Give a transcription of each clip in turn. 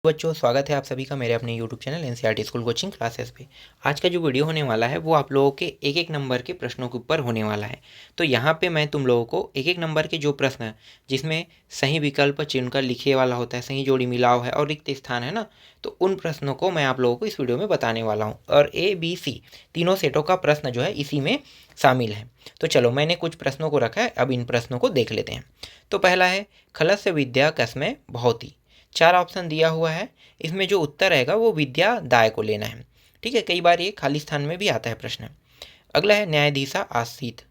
बच्चों, स्वागत है आप सभी का मेरे अपने YouTube channel NCERT school coaching classes पे। आज का जो वीडियो होने वाला है वो आप लोगों के एक एक नंबर के प्रश्नों के ऊपर होने वाला है। तो यहाँ पे मैं तुम लोगों को एक एक नंबर के जो प्रश्न है जिसमें सही विकल्प चिन्ह का लिखे वाला होता है, सही जोड़ी मिलाव है और रिक्त स्थान है ना, तो उन प्रश्नों को मैं आप लोगों को इस वीडियो में बताने वाला हूँ। और ABC तीनों सेटों का प्रश्न जो है इसी में शामिल है। तो चलो, मैंने कुछ प्रश्नों को रखा है, अब इन प्रश्नों को देख लेते हैं। तो पहला है, खलस्य विद्या कस्मै भवति। 4 ऑप्शन दिया हुआ है, इसमें जो उत्तर रहेगा वो विद्या दाय को लेना है। ठीक है, कई बार ये खाली स्थान में भी आता है प्रश्न। अगला है, न्यायाधीशा आसीत।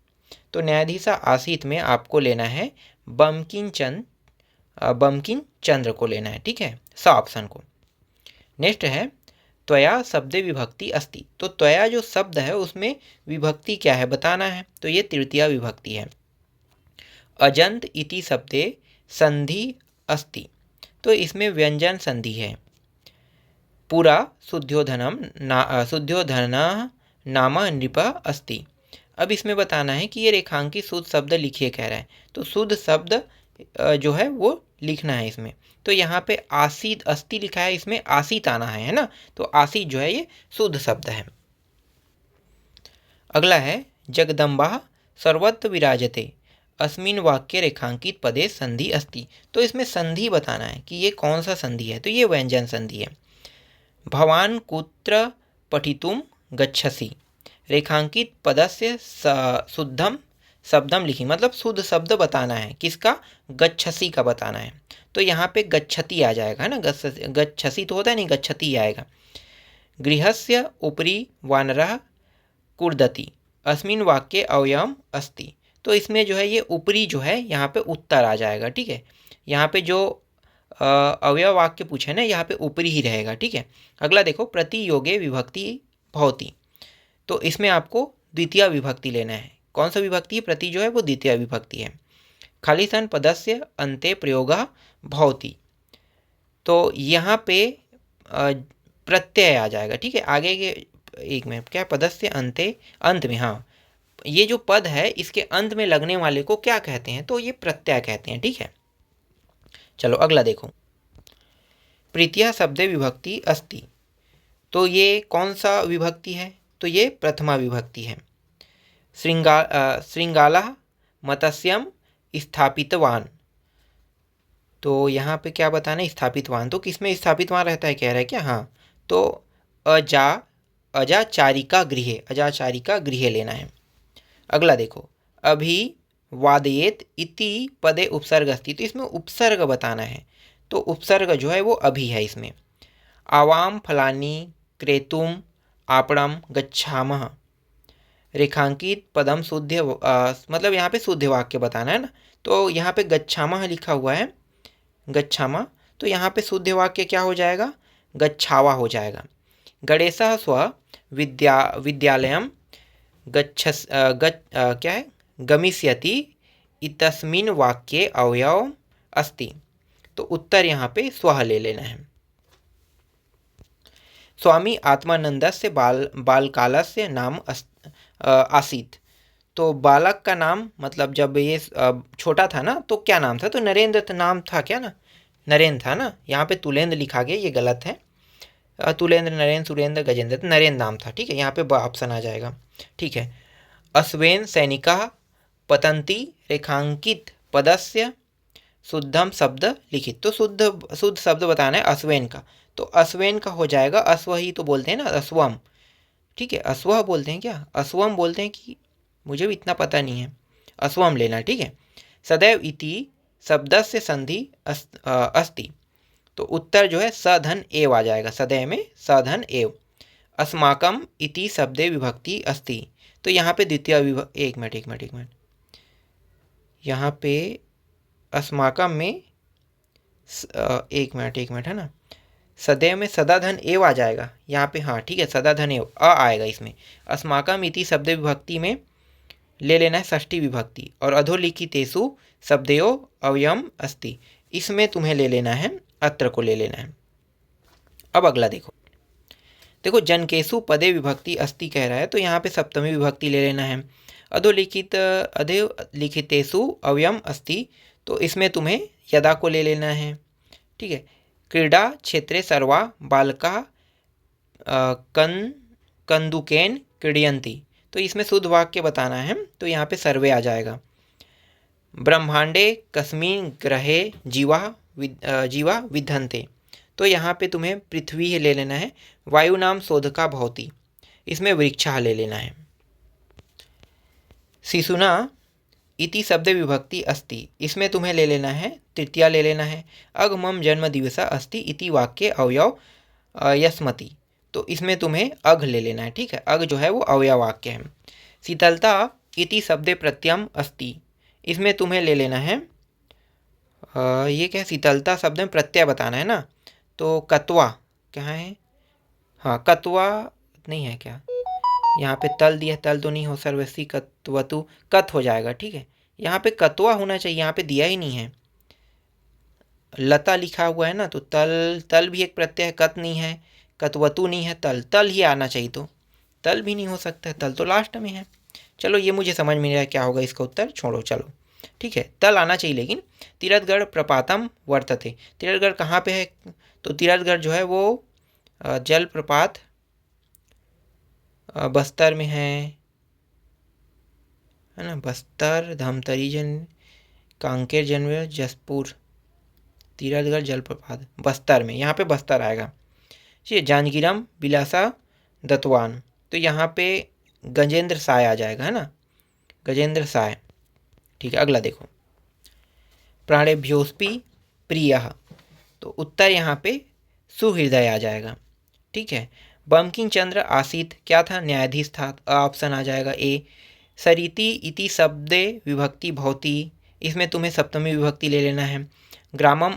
तो न्यायाधीशा आसीत में आपको लेना है बंकिम चंद्र को लेना है। ठीक है, स ऑप्शन को। नेक्स्ट है, त्वया शब्दे विभक्ति अस्ति। तो त्वया जो शब्द है उसमें विभक्ति क्या है बताना है, तो ये तृतीया विभक्ति है। अजंत इति शब्दे संधि अस्ति। तो इसमें व्यंजन संधि है। पुरा शुद्धोधनः नाम नृप अस्ति। अब इसमें बताना है कि ये रेखांकित शुद्ध शब्द लिखिए कह रहा है, तो शुद्ध शब्द जो है वो लिखना है इसमें। तो यहाँ पे आसीत अस्ति लिखा है, इसमें आसीत आना है ना, तो आसीत जो है ये शुद्ध शब्द है। अगला है, जगदम्बा सर्वत्र विराजते अस्मिन वाक्य रेखांकित पदे संधि अस्ति। तो इसमें संधि बताना है कि ये कौन सा संधि है, तो ये व्यंजन संधि है। भवान कुत्र पठितुम गच्छसि। रेखांकित पदस्य शुद्धम शब्दम लिखी, मतलब शुद्ध शब्द बताना है, किसका, गच्छसि का बताना है। तो यहाँ पे गच्छति आ जाएगा ना, गच्छसि तो होता है नहीं, गच्छति आएगा। गृहस्य उपरि वानरः कुर्दति अस्मिन वाक्ये अवयवम अस्ति। तो इसमें जो है ये ऊपरी जो है यहाँ पे उत्तर आ जाएगा। ठीक है, यहाँ पे जो अवयव वाक्य पूछे ना, यहाँ पे ऊपरी ही रहेगा। ठीक है, अगला देखो, प्रतियोगे विभक्ति भवति। तो इसमें आपको द्वितीय विभक्ति लेना है। कौन सा विभक्ति है, प्रति जो है वो द्वितीय विभक्ति है। खाली स्थान पदस्य अन्ते प्रयोगः भवति। तो यहाँ पे प्रत्यय आ जाएगा। ठीक है, आगे के एक में क्या, पदस्य अन्ते, अंत में, हाँ, ये जो पद है इसके अंत में लगने वाले को क्या कहते हैं, तो ये प्रत्यय कहते हैं। ठीक है, चलो अगला देखो, प्रीतिया शब्दे विभक्ति अस्ति। तो ये कौन सा विभक्ति है, तो ये प्रथमा विभक्ति है। श्रृंगालः मत्स्यम स्थापितवान। तो यहाँ पे क्या बताना है, स्थापितवान, तो किसमें स्थापितवान रहता है कह रहा है क्या, हाँ, तो अजाचारिका गृहे लेना है। अगला देखो, अभी वादयेत इति पदे उपसर्ग अस्ति। तो इसमें उपसर्ग बताना है, तो उपसर्ग जो है वो अभी है इसमें। आवाम फलानी क्रेतुम आपणम गच्छामः। रेखांकित पदम शुद्ध, मतलब यहाँ पे शुद्ध वाक्य बताना है ना, तो यहाँ पे गच्छामः लिखा हुआ है, गच्छामः, तो यहाँ पे शुद्ध वाक्य क्या हो जाएगा, गच्छावा हो जाएगा। गणेशः स्व विद्यालयम क्या है, गमिष्यति इतस्मिन् वाक्ये अवयव अस्ति। तो उत्तर यहाँ पे स्वः ले लेना है। स्वामी आत्मानंदस्य बालकालस्य नाम आसीत्। तो बालक का नाम, मतलब जब ये छोटा था ना तो क्या नाम था, तो नरेंद्र नाम था क्या ना, नरेंद्र था ना, यहाँ पे तुलेंद्र लिखा गया, ये गलत है। तुलेंद्र, नरेंद्र, सुरेंद्र, गजेंद्र, तो नरेंद्र नाम था। ठीक है, यहाँ पे ऑप्शन आ जाएगा। ठीक है, अश्वेन सैनिकाः पतन्ति रेखांकित पदस्य शुद्धम शब्द लिखित। तो शुद्ध शब्द बताना है अश्वेन का, तो अश्वेन का हो जाएगा, अश्व ही तो बोलते हैं ना, अश्वम। ठीक है, अश्व बोलते हैं क्या, अश्वम बोलते हैं कि, मुझे भी इतना पता नहीं है, अश्वम लेना। ठीक है, सदैव इति शब्दस्य संधि अस्ति। तो उत्तर जो है सधन एव आ जाएगा, सदैव में सधन एव। अस्माकम इति शब्दे विभक्ति अस्ति। तो यहाँ पे द्वितीय विभक्ति, एक मिनट, यहाँ पे अस्माकम में एक मिनट है ना, सदैव में सदाधन एव आ जाएगा यहाँ पे, हाँ ठीक है, सदाधन एव आएगा इसमें। अस्माकम इति शब्द विभक्ति में ले लेना है षष्ठी विभक्ति, और अधोलिखितेषु शब्दयोः अवयवम अस्ति, इसमें तुम्हें ले लेना है अत्र को ले लेना है। अब अगला देखो जनकेषु पदे विभक्ति अस्ति कह रहा है, तो यहाँ पे सप्तमी विभक्ति ले लेना है। अधोलिखितेषु अवयवम अस्ति, तो इसमें तुम्हें यदा को ले लेना है। ठीक है, क्रीडा क्षेत्रे सर्वा बालकाः कंदुकेन क्रीडयन्ति। तो इसमें शुद्ध वाक्य बताना है, तो यहाँ पे सर्वे आ जाएगा। ब्रह्मांडे कस्मिन् ग्रहे जीवा विद्यन्ते। तो यहाँ पे तुम्हें पृथ्वी ले लेना है। वायु नाम शोधका भवति, इसमें वृक्षा ले लेना है। शिशुना इति शब्द विभक्ति अस्ति, इसमें तुम्हें ले लेना है तृतीया ले लेना है। अगमम जन्म दिवस अस्ति इति वाक्य अवयव यस्मति, तो इसमें तुम्हें अघ ले लेना है। ठीक है, अघ जो है वो अवयव वाक्य है। शीतलता इति शब्दे प्रत्ययम अस्ति, इसमें तुम्हें ले लेना है ये क्या, शीतलता शब्द में प्रत्यय बताना है ना, तो कत्वा क्या है, हाँ कत्वा नहीं है क्या, यहाँ पे तल दिया, तल तो नहीं हो, सर्वस्वी कत्वतु कत हो जाएगा। ठीक है, यहाँ पे कत्वा होना चाहिए, यहाँ पे दिया ही नहीं है, लता लिखा हुआ है ना, तो तल, तल भी एक प्रत्यय है, कत नहीं है, कत्वतु नहीं है, तल, तल ही आना चाहिए, तो तल भी नहीं हो सकता, तल तो लास्ट में है। चलो ये मुझे समझ में नहीं आया क्या होगा इसका उत्तर, छोड़ो चलो। ठीक है, तल आना चाहिए, लेकिन तीरथगढ़ प्रपातम वर्तते, तीरथगढ़ कहाँ पे है, तो तीरथगढ़ जो है वो जलप्रपात बस्तर में है ना, बस्तर, धमतरी कांकेर जनवरी जसपुर, तीरथगढ़ जलप्रपात बस्तर में, यहाँ पे बस्तर आएगा। ठीक, जानकीराम बिलासा दत्तवान, तो यहाँ पे गजेंद्र साय आ जाएगा, है ना, गजेंद्र साय। ठीक है, अगला देखो, प्राणेभ्योऽस्पि प्रियः, तो उत्तर यहाँ पे सुहृदय आ जाएगा। ठीक है, बंकिम चंद्र आसीत क्या था, न्यायाधीश था, ऑप्शन आ जाएगा ए। सरिति इति शब्दे विभक्ति भवति, इसमें तुम्हें सप्तमी विभक्ति ले लेना है। ग्रामम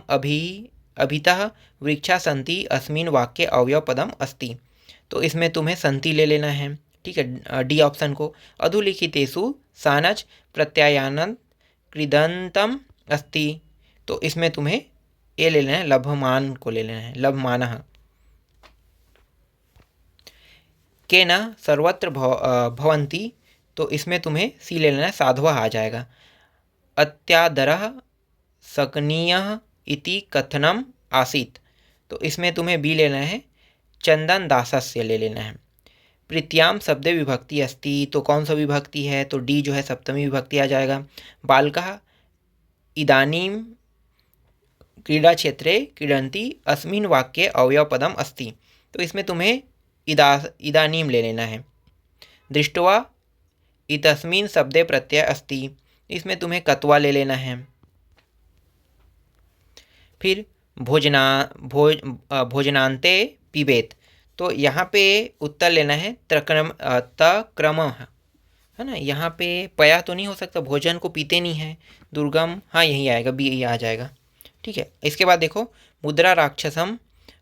अभितः वृक्षा सन्ति अस्मिन् वाक्ये अवयव पदम अस्ति, तो इसमें तुम्हें संति ले लेना है। ठीक है, डी ऑप्शन को। अधुलिखितेषु सानच प्रत्यायानंत कृदंतम अस्ति, तो इसमें तुम्हें ए ले लेना है, लभमान को ले लेना है, लभमानः। केन सर्वत्र भवन्ति, तो इसमें तुम्हें सी ले लेना है, साधवः आ जाएगा। अत्यादरः सकनीयः इति कथनम आसीत, तो इसमें तुम्हें बी लेना है, चंदन दासस्य ले लेना है। प्रीत्याम शब्दे विभक्ति अस्ति, तो कौन सा विभक्ति है, तो डी जो है सप्तमी विभक्ति आ जाएगा। बालकः इदानीं क्रीडा क्षेत्रे क्रीडन्ति अस्मिन् वाक्ये अवयव पदम अस्ति, तो इसमें तुम्हें इदानीं ले लेना है। दृष्ट्वा इतस्मिन् शब्दे प्रत्यय अस्ति, इसमें तुम्हें कत्वा ले लेना है। फिर भोजनान्ते पिबेत, तो यहाँ पे उत्तर लेना है तक्रम है ना, यहाँ पे पया तो नहीं हो सकता, भोजन को पीते नहीं है, दुर्गम, हाँ यही आएगा, बी यही आ जाएगा। ठीक है, इसके बाद देखो, मुद्रा राक्षसम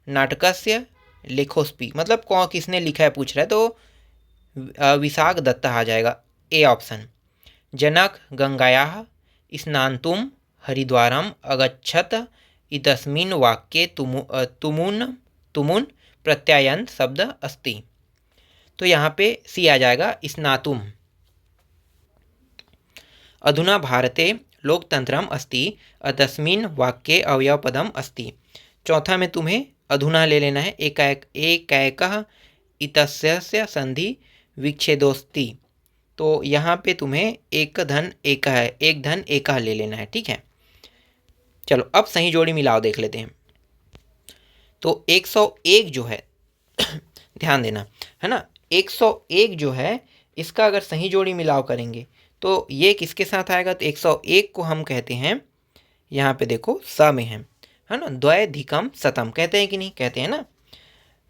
नाटकस्य लेखोस्पि, मतलब कौन किसने लिखा है पूछ रहा है, तो विशाख दत्ता आ जाएगा, ए ऑप्शन। जनक गंगायाः स्नान्तुं हरिद्वारम अगच्छत इतस्मिन् वाक्ये तुमुन प्रत्यायंत शब्द अस्ति, तो यहाँ पे सी आ जाएगा, स्नातुम। अधुना भारते लोकतंत्रम अस्ति अतस्मिन् वाक्ये अवयवपदम अस्ति, चौथा में तुम्हें अधुना ले लेना है, एकैकः इतस्य संधि विच्छेदोस्ति, तो यहाँ पे तुम्हें एक धन एकः ले लेना है। ठीक है, चलो अब सही जोड़ी मिलाओ देख लेते हैं। तो 101 जो है ध्यान देना है ना, 101 जो है इसका अगर सही जोड़ी मिलाव करेंगे तो ये किसके साथ आएगा, तो 101 को हम कहते हैं, यहाँ पे देखो स में है ना, द्वैधिकम शतम कहते हैं कि नहीं, कहते हैं ना।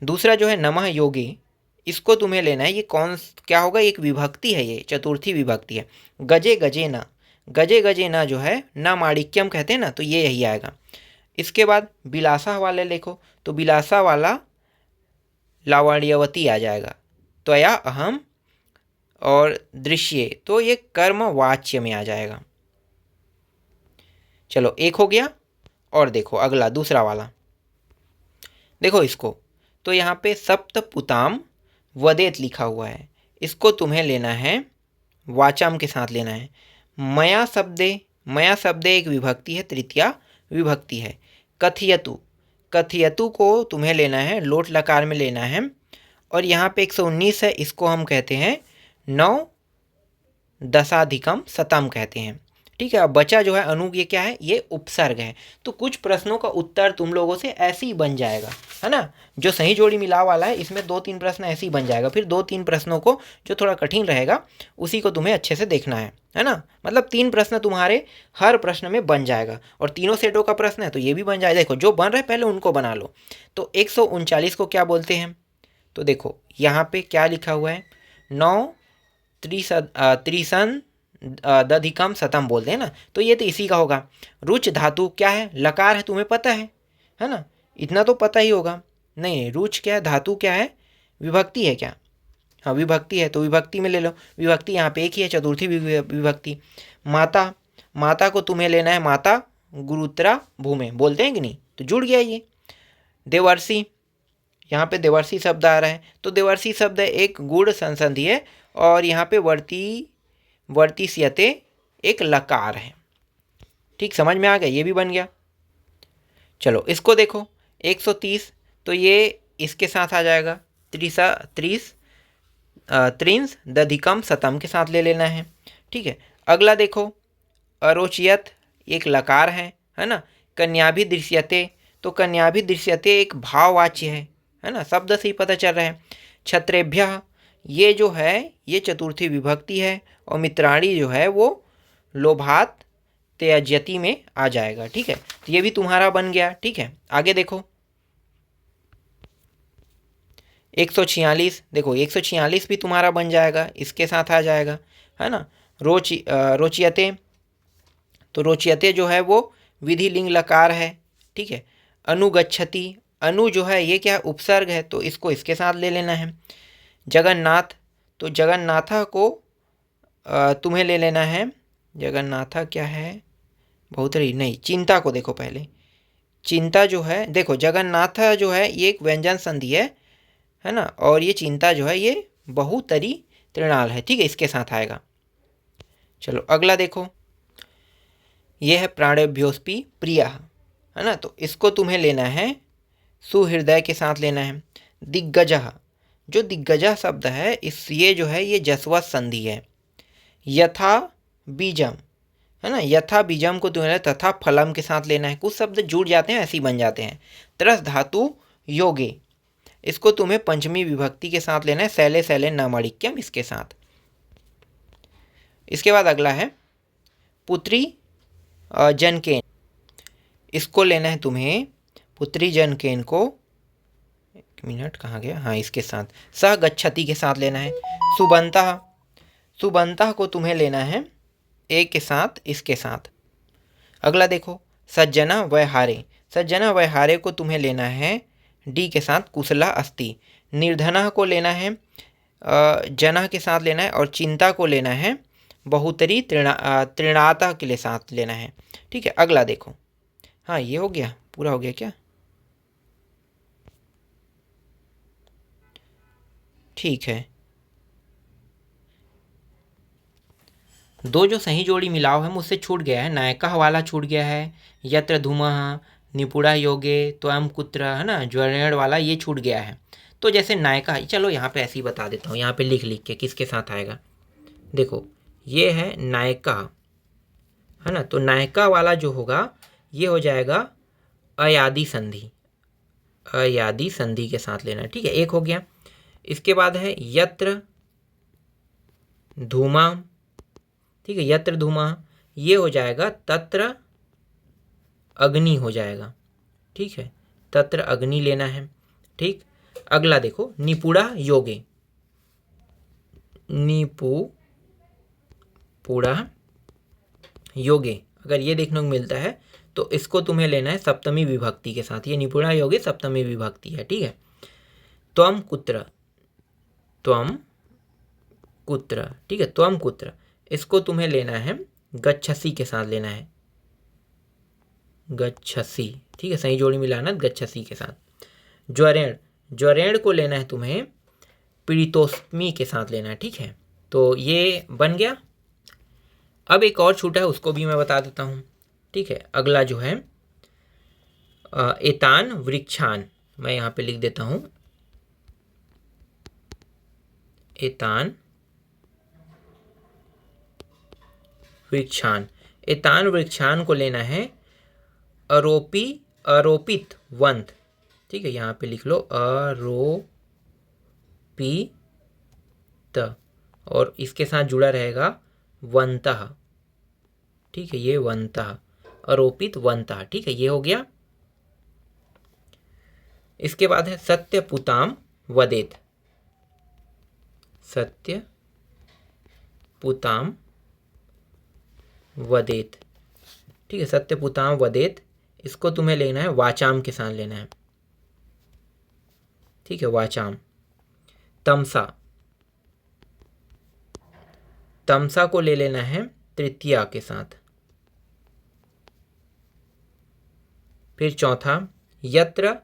दूसरा जो है नमः योगे, इसको तुम्हें लेना है, ये कौन क्या होगा, एक विभक्ति है, ये चतुर्थी विभक्ति है। गजे गजे न जो है न माणिक्यम कहते हैं ना, तो ये यही आएगा। इसके बाद बिलासा वाले लिखो, तो बिलासा वाला लावण्यवती आ जाएगा। त्वया अहम और दृश्य, तो ये कर्मवाच्य में आ जाएगा। चलो एक हो गया, और देखो अगला दूसरा वाला देखो इसको, तो यहाँ पे सप्तपुताम वदेत लिखा हुआ है, इसको तुम्हें लेना है वाचाम के साथ लेना है। मया शब्दे एक विभक्ति है, तृतीया विभक्ति है। कथयतु कथयतु को तुम्हें लेना है, लोट लकार में लेना है। और यहाँ पे 119 है, इसको हम कहते हैं नौ दशाधिकम शतम कहते हैं। ठीक है, अब बचा जो है अनु, ये क्या है, ये उपसर्ग है। तो कुछ प्रश्नों का उत्तर तुम लोगों से ऐसे ही बन जाएगा, है ना। जो सही जोड़ी मिलाव वाला है इसमें 2-3 प्रश्न ऐसे ही बन जाएगा। फिर 2-3 प्रश्नों को जो थोड़ा कठिन रहेगा उसी को तुम्हें अच्छे से देखना है ना। मतलब 3 प्रश्न तुम्हारे हर प्रश्न में बन जाएगा, और तीनों सेटों का प्रश्न है तो ये भी बन जाएगा। देखो जो बन रहे पहले उनको बना लो। तो 139 को क्या बोलते हैं, तो देखो यहाँ पे क्या लिखा हुआ है, 9 त्रिसन दधिकम शतम बोलते हैं ना, तो ये तो इसी का होगा। रुच धातु क्या है, लकार है, तुम्हें पता है ना, इतना तो पता ही होगा। नहीं, रुच क्या है, धातु क्या है, विभक्ति है क्या, हाँ विभक्ति है, तो विभक्ति में ले लो। विभक्ति यहाँ पे एक ही है, चतुर्थी विभक्ति। माता, माता को तुम्हें लेना है माता गुरुत्रा भूमि बोलते हैं कि नहीं, तो जुड़ गया ये। देवर्षि, यहाँ पे देवर्षि शब्द आ रहा है, तो देवर्षि शब्द एक गुण संसंधि है, और यहाँ पे वर्तिष्यते एक लकार है। ठीक, समझ में आ गया, ये भी बन गया। चलो इसको देखो 130, तो ये इसके साथ आ जाएगा, त्रिंश दधिकम शतम के साथ ले लेना है। ठीक है, अगला देखो अरोचियत, एक लकार है ना। कन्याभि दृश्यते, तो कन्याभि दृश्यते एक भाववाच्य है ना, शब्द से ही पता चल रहा है। छत्रेभ्य, ये जो है ये चतुर्थी विभक्ति है, और मित्राणी जो है वो लोभात त्यजति में आ जाएगा। ठीक है, तो ये भी तुम्हारा बन गया। ठीक है, आगे देखो 146, देखो 146 भी तुम्हारा बन जाएगा, इसके साथ आ जाएगा, है ना। रोचियते, तो रोचियते जो है वो विधि लिंग लकार है। ठीक है, अनुगच्छति, अनु जो है ये क्या उपसर्ग है, तो इसको इसके साथ ले लेना है। जगन्नाथ, तो जगन्नाथा को तुम्हें ले लेना है। जगन्नाथा क्या है, बहुत रही नहीं, चिंता को देखो पहले। चिंता जो है, देखो जगन्नाथा जो है ये एक व्यंजन संधि है ना, और ये चिंता जो है ये बहुतरी तृणाल है। ठीक है, इसके साथ आएगा। चलो अगला देखो, ये है प्राणेभ्योस्पि प्रिया, है ना, तो इसको तुम्हें लेना है सुहृदय के साथ लेना है। दिग्गजः, जो दिग्गजः शब्द है ये जो है ये जस्वत संधि है। यथा बीजम, है ना, यथा बीजम को तुम्हें तथा फलम के साथ लेना है। कुछ शब्द जुड़ जाते हैं ऐसे ही बन जाते हैं। तरस धातु योगे, इसको तुम्हें पंचमी विभक्ति के साथ लेना है। शैले शैले नामाणिक्यम, इसके साथ। इसके बाद अगला है पुत्री जनकेन, इसको लेना है तुम्हें। पुत्री जनकेन को, एक मिनट कहाँ गया, हाँ इसके साथ सह गच्छति के साथ लेना है। सुबंता, सुबंता को तुम्हें लेना है ए के साथ, इसके साथ। अगला देखो सज्जना वैहारे, सज्जना वैहारे को तुम्हें लेना है डी के साथ कुशला अस्ति। निर्धना को लेना है जना के साथ लेना है, और चिंता को लेना है बहुतरी तृणाता के लिए साथ लेना है। ठीक है, अगला देखो, हाँ ये हो गया, पूरा हो गया क्या, ठीक है। दो जो सही जोड़ी मिलाव है मुझसे छूट गया है, नायका वाला छूट गया है, यत्र धूमः निपुड़ा योगे त्वम कुत्र, है ना, ज्वरेण वाला ये छूट गया है। तो जैसे नायका, चलो यहाँ पे ऐसे ही बता देता हूँ, यहाँ पे लिख लिख के किसके साथ आएगा। देखो ये है नायका, है ना, तो नायका वाला जो होगा ये हो जाएगा अयादि संधि, अयादि संधि के साथ लेना। ठीक है, एक हो गया। इसके बाद है यत्र धूमा, ठीक है, यत्र धूमा ये हो जाएगा तत्र अग्नि हो जाएगा। ठीक है, तत्र अग्नि लेना है। ठीक, अगला देखो निपुड़ा योगे, निपुड़ा योगे, अगर ये देखने को मिलता है तो इसको तुम्हें लेना है सप्तमी विभक्ति के साथ। ये निपुड़ा योगे सप्तमी विभक्ति है। ठीक है, त्वम कुत्र, त्वम कुत्र, ठीक है, त्वम कुत्र, इसको तुम्हें लेना है गच्छसि के साथ लेना है, गच्छसि। ठीक है, सही जोड़ी मिलाना गच्छसि के साथ। ज्वरेण, ज्वरेण को लेना है तुम्हें पीड़ितोष्मी के साथ लेना है। ठीक है, तो ये बन गया। अब एक और छूटा है, उसको भी मैं बता देता हूँ। ठीक है, अगला जो है एतान वृक्षान, मैं यहाँ पे लिख देता हूँ, एतान वृक्षान। एतान वृक्षान को लेना है आरोपित वंत, ठीक है, यहाँ पे लिख लो आरोपित, और इसके साथ जुड़ा रहेगा वंतः, ठीक है, ये वंतः, आरोपित वंतः, ठीक है, ये हो गया। इसके बाद है सत्यपुताम वदेत, सत्यपुताम वदेत, ठीक है, सत्यपुताम वदेत, इसको तुम्हें लेना है वाचाम के साथ लेना है, ठीक है, वाचाम। तमसा, तमसा को ले लेना है तृतीया के साथ। फिर चौथा यत्र,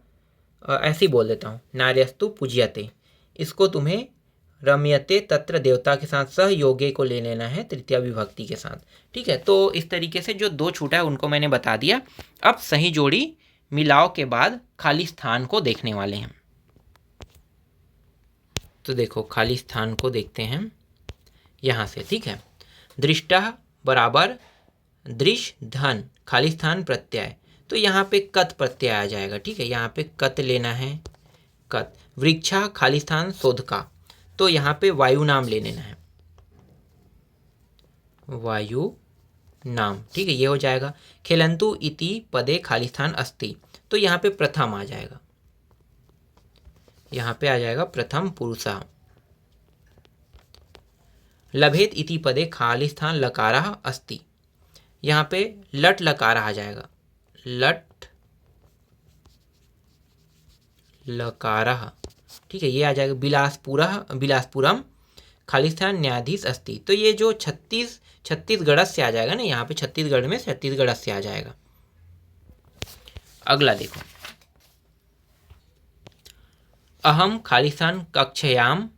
ऐसे ही बोल देता हूँ, नार्यस्तु पूज्यते, इसको तुम्हें रम्यते तत्र देवता के साथ सहयोगे को ले लेना है तृतीया विभक्ति के साथ, ठीक है। तो इस तरीके से जो दो छूटा है उनको मैंने बता दिया। अब सही जोड़ी मिलाओ के बाद खाली स्थान को देखने वाले हैं। तो देखो खाली स्थान को देखते हैं यहाँ से, ठीक है। दृष्टः बराबर दृश धन, खाली स्थान प्रत्यय, तो यहाँ पे कत प्रत्यय आ जाएगा, ठीक है, यहाँ पे कत लेना है, कत। वृक्षा खाली स्थान शोध का, तो यहाँ पे वायु नाम ले लेना है, वायु नाम, ठीक है, ये हो जाएगा। खेलंतु इति पदे खाली स्थान अस्ति, तो यहाँ पे प्रथम आ जाएगा, यहाँ पे आ जाएगा प्रथम पुरुषः। लभेत इति पदे खाली स्थान लकारः अस्ति, यहाँ पे लट लकारः आ जाएगा, लट लकारः, ठीक है, ये आ जाएगा। बिलासपुरम खाली स्थान न्यायाधीश अस्ति, तो ये जो छत्तीसगढ़ से आ जाएगा ना, यहाँ पे छत्तीसगढ़ में छत्तीसगढ़ से आ जाएगा। अगला देखो, अहम खाली स्थान कक्षायाम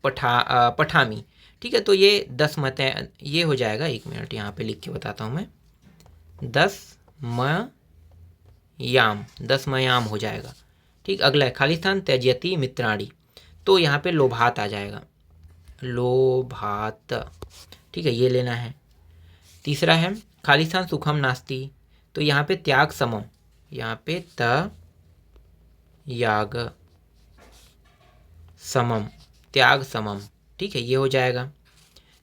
पठामी, ठीक है, तो ये 10 मत ये हो जाएगा। 1 मिनट यहाँ पे लिख के बताता हूँ मैं, 10मयाम हो जाएगा, ठीक। अगला है खाली स्थान त्यजति मित्राणि, तो यहाँ पे लोभात आ जाएगा, लोभात, ठीक है, ये लेना है। तीसरा है खाली स्थान सुखम नास्ति, तो यहाँ पे त्याग समम, यहाँ पे याग समम, त्याग समम, ठीक है, ये हो जाएगा।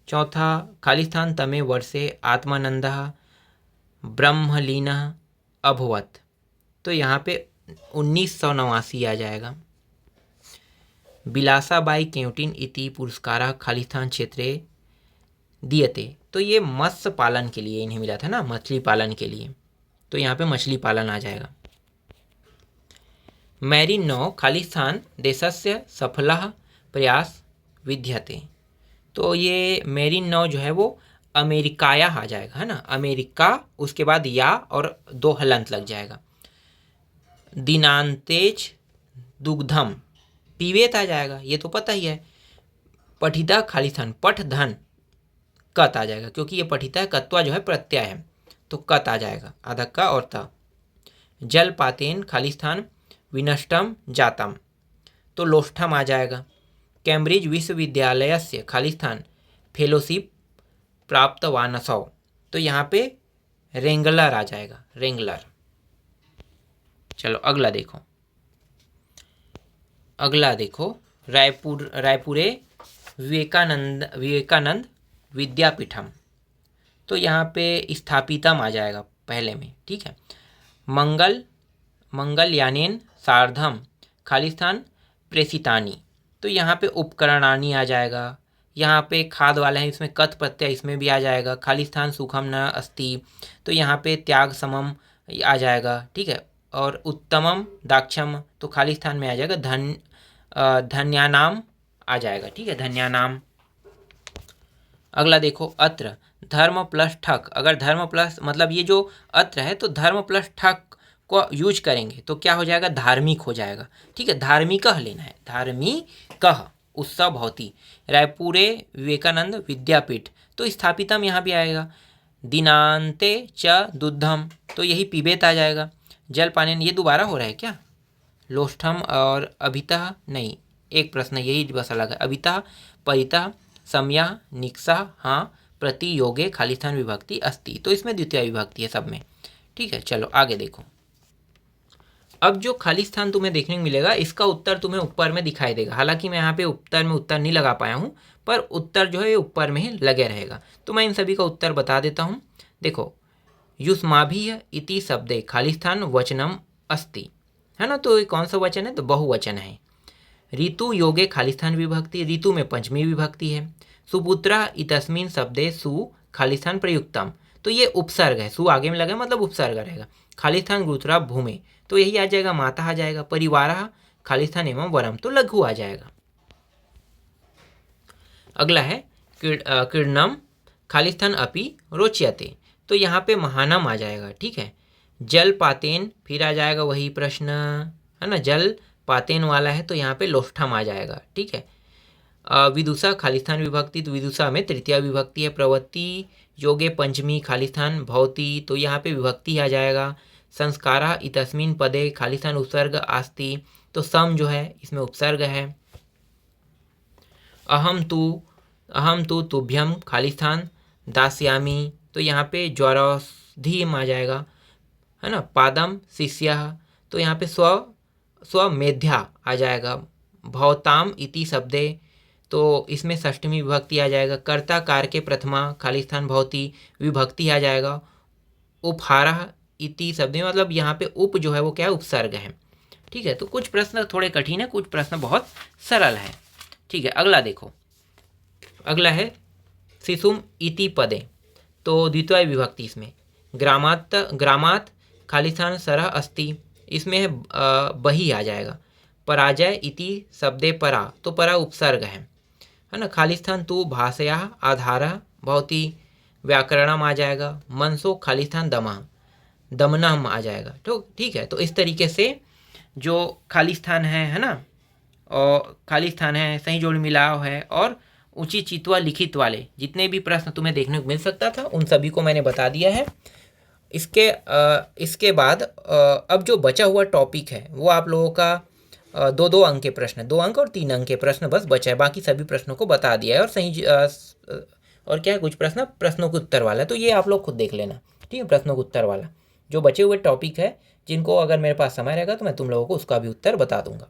चौथा खाली स्थान तमे वर्षे आत्मानंदः ब्रह्मलीनः अभवत्, तो यहाँ पे 1989 आ जाएगा। बिलासाबाई केवटिन इति पुरस्कारः खाली स्थान क्षेत्रे दीयते, तो ये मत्स्य पालन के लिए इन्हें मिला था ना, मछली पालन के लिए, तो यहाँ पे मछली पालन आ जाएगा। मैरिनो खाली स्थान देशस्य सफलः प्रयास विद्यते, तो ये मैरिनो जो है वो अमेरिकाया आ जाएगा, है ना, अमेरिका, उसके बाद या और 2 हलंत लग जाएगा। दिनांतेज दुग्धम पीवेत आ जाएगा, ये तो पता ही है। पठिता खाली स्थान पठ धन कत आ जाएगा, क्योंकि ये पठिता है, कत्वा जो है प्रत्यय है, तो कत आ जाएगा, आधा का और त। जलपातेन खाली स्थान विनष्टम जातम, तो लोष्ठम आ जाएगा। कैम्ब्रिज विश्वविद्यालय से खाली स्थान फेलोशिप प्राप्तवानसौ, तो यहाँ पे रेंगलर आ जाएगा, रेंगलर। चलो अगला देखो, रायपुरे विवेकानंद विद्यापीठम, तो यहाँ पे स्थापितम आ जाएगा पहले में, ठीक है। मंगलयानेन सार्धम खाली स्थान प्रेषितानि, तो यहाँ पे उपकरणानि आ जाएगा। यहाँ पे खाद वाला है, इसमें कत प्रत्यय इसमें भी आ जाएगा। खाली स्थान सुखम न अस्ति, तो यहाँ पे त्याग समम आ जाएगा, ठीक है। और उत्तमम दाक्षम, तो खाली स्थान में आ जाएगा धन्यानाम आ जाएगा, ठीक है, धन्यानाम। अगला देखो, अत्र धर्म प्लस ठक, अगर धर्म प्लस मतलब ये जो अत्र है तो धर्म प्लस ठक को यूज करेंगे तो क्या हो जाएगा, धार्मिक हो जाएगा, ठीक है, धार्मिकः लेना है, धार्मिकः उत्सव भवति। रायपुरे विवेकानंद विद्यापीठ, तो स्थापितम यहाँ भी आएगा। दिनांते च दुग्धम, तो यही पिबेत आ जाएगा। जल पानीन ये दोबारा हो रहा है क्या? लोष्ठम और अभितः नहीं, एक प्रश्न यही बस अलग है। अभितः परितः समया निक्सा हाँ प्रति योगे खाली स्थान विभक्ति अस्ति, तो इसमें द्वितीय विभक्ति है सब में। ठीक है, चलो आगे देखो। अब जो खाली स्थान तुम्हें देखने को मिलेगा इसका उत्तर तुम्हें ऊपर में दिखाई देगा। हालांकि मैं यहाँ पे उत्तर में उत्तर नहीं लगा पाया हूँ, पर उत्तर जो है ये ऊपर में ही लगे रहेगा। तो मैं इन सभी का उत्तर बता देता हूँ। देखो, युष्माभिः इति शब्दे खाली स्थान वचनम अस्ति, है ना। तो ये कौन सा वचन है? तो बहुवचन है। ऋतु योगे खाली स्थान विभक्ति, ऋतु में पंचमी विभक्ति है। सुपुत्रा इतस्मिन शब्दे सु खाली स्थान प्रयुक्तम, तो ये उपसर्ग है, सु आगे में लगे मतलब उपसर्ग रहेगा। खाली स्थान गुरुतरा भूमि, तो यही आ जाएगा, माता आ जाएगा। परिवारः खाली स्थान एवं वरम, तो लघु आ जाएगा। अगला है क्रीडनम खाली स्थान अपि रोच्यते, तो यहाँ पे महानम आ जाएगा। ठीक है, जल पातेन फिर आ जाएगा वही प्रश्न, है ना। जल पातेन वाला है तो यहाँ पे लोष्ठम आ जाएगा। ठीक है, विदुषा खाली स्थान विभक्ति, तो विदुषा में तृतीय विभक्ति है। प्रवृत्ति योगे पंचमी खाली स्थान भवति, तो यहाँ पे विभक्ति आ जाएगा। संस्कारा इतस्मिन पदे खाली स्थान उपसर्ग आस्ति, तो सम जो है इसमें उपसर्ग है। अहम तु तुभ्यम खाली स्थान दास्यामि, तो यहाँ पे ज्वरौषधिम आ जाएगा, है ना। पादम शिष्यः, तो यहाँ पे स्वमेध्या आ जाएगा। भवताम इति शब्दे, तो इसमें षष्ठमी विभक्ति आ जाएगा। कर्ता कार के प्रथमा खाली स्थान भवति, विभक्ति आ जाएगा। उपहारः इति शब्दे, मतलब यहाँ पे उप जो है वो क्या है? उपसर्ग है। ठीक है, तो कुछ प्रश्न थोड़े कठिन है, कुछ प्रश्न बहुत सरल है। ठीक है, अगला देखो। अगला है शिशुम इति पदे, तो द्वितीय विभक्ति इसमें। ग्रामात खाली स्थान सरः अस्ति, इसमें है बही आ जाएगा। पराजय इति शब्दे परा, तो परा उपसर्ग है ना। खाली स्थान तु भाषया आधारः भवति, व्याकरणम आ जाएगा। मनसो खाली स्थान दमनम आ जाएगा। तो ठीक है, तो इस तरीके से जो खाली स्थान है ना, और खाली स्थान है, सही जोड़ मिलाव है, और ऊंची चितवा लिखित वाले जितने भी प्रश्न तुम्हें देखने को मिल सकता था उन सभी को मैंने बता दिया है। इसके बाद अब जो बचा हुआ टॉपिक है वो आप लोगों का 2-2 अंक के प्रश्न, 2 अंक और 3 अंक के प्रश्न बस बचा है। बाकी सभी प्रश्नों को बता दिया है, और सही और क्या है, कुछ प्रश्नों के उत्तर वाला है, तो ये आप लोग खुद देख लेना। ठीक है, प्रश्नों के उत्तर वाला जो बचे हुए टॉपिक है, जिनको अगर मेरे पास समय रहेगा तो मैं तुम लोगों को उसका भी उत्तर बता दूंगा।